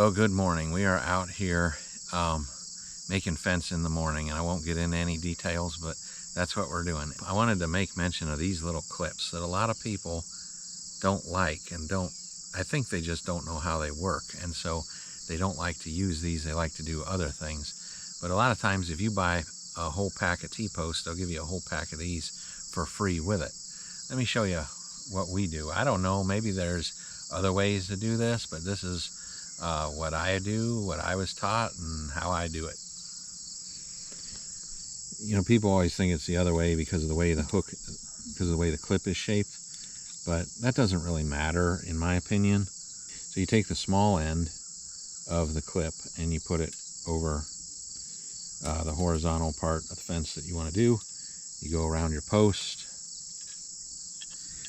Well, good morning. We are out here making fence in the morning, and I won't get into any details, but that's what we're doing. I wanted to make mention of these little clips that a lot of people don't like and I think they just don't know how they work, and so they don't like to use these. They like to do other things. But a lot of times if you buy a whole pack of T-post, they'll give you a whole pack of these for free with it. Let me show you what we do. I don't know, maybe there's other ways to do this, but this is what I do, what I was taught, and how I do it. You know, people always think it's the other way because of the way the clip is shaped, but that doesn't really matter in my opinion. So you take the small end of the clip and you put it over the horizontal part of the fence that you want to do. You go around your post,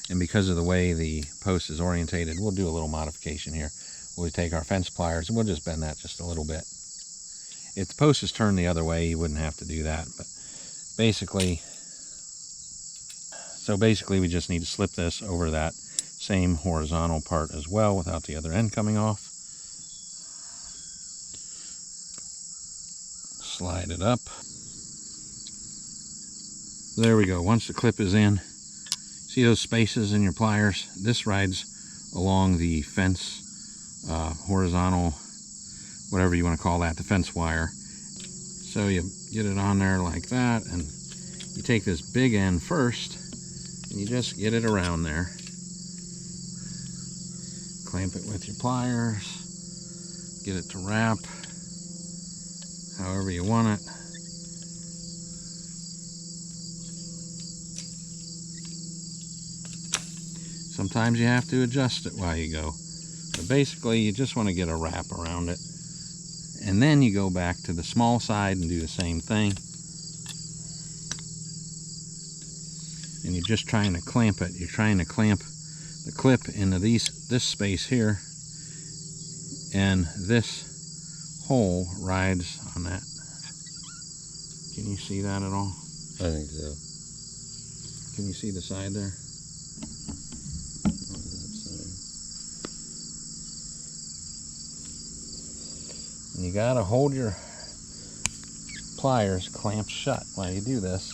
and because of the way the post is orientated, we'll do a little modification here. We'll take our fence pliers and we'll just bend that just a little bit. If the post is turned the other way, you wouldn't have to do that, but basically we just need to slip this over that same horizontal part as well without the other end coming off. Slide it up. There we go. Once the clip is in, see those spaces in your pliers? This rides along the fence horizontal, whatever you want to call that, the fence wire. So you get it on there like that, and you take this big end first and you just get it around there. Clamp it with your pliers, get it to wrap however you want it. Sometimes you have to adjust it while you go. But basically, you just want to get a wrap around it. And then you go back to the small side and do the same thing. And you're just trying to clamp it. You're trying to clamp the clip into this space here. And this hole rides on that. Can you see that at all? I think so. Can you see the side there? And you gotta hold your pliers clamped shut while you do this,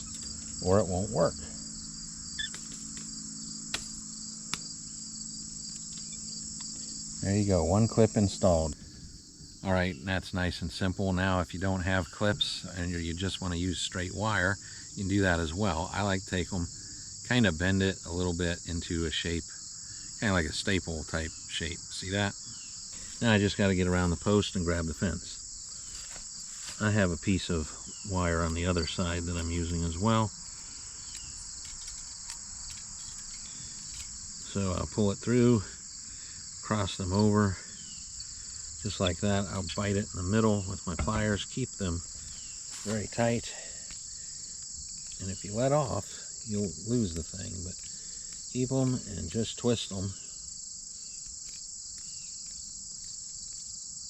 or it won't work. There you go, one clip installed. All right, that's nice and simple. Now if you don't have clips and you just want to use straight wire, you can do that as well. I like to take them, kind of bend it a little bit into a shape, kind of like a staple type shape. See that? Now I just got to get around the post and grab the fence. I have a piece of wire on the other side that I'm using as well. So I'll pull it through, cross them over, just like that. I'll bite it in the middle with my pliers, keep them very tight. And if you let off, you'll lose the thing, but keep them and just twist them.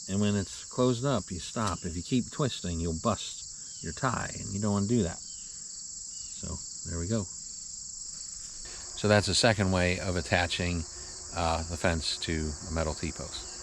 And when it's closed up, you stop. If you keep twisting, you'll bust your tie, and you don't want to do that. So there we go. So that's a second way of attaching the fence to a metal T-post.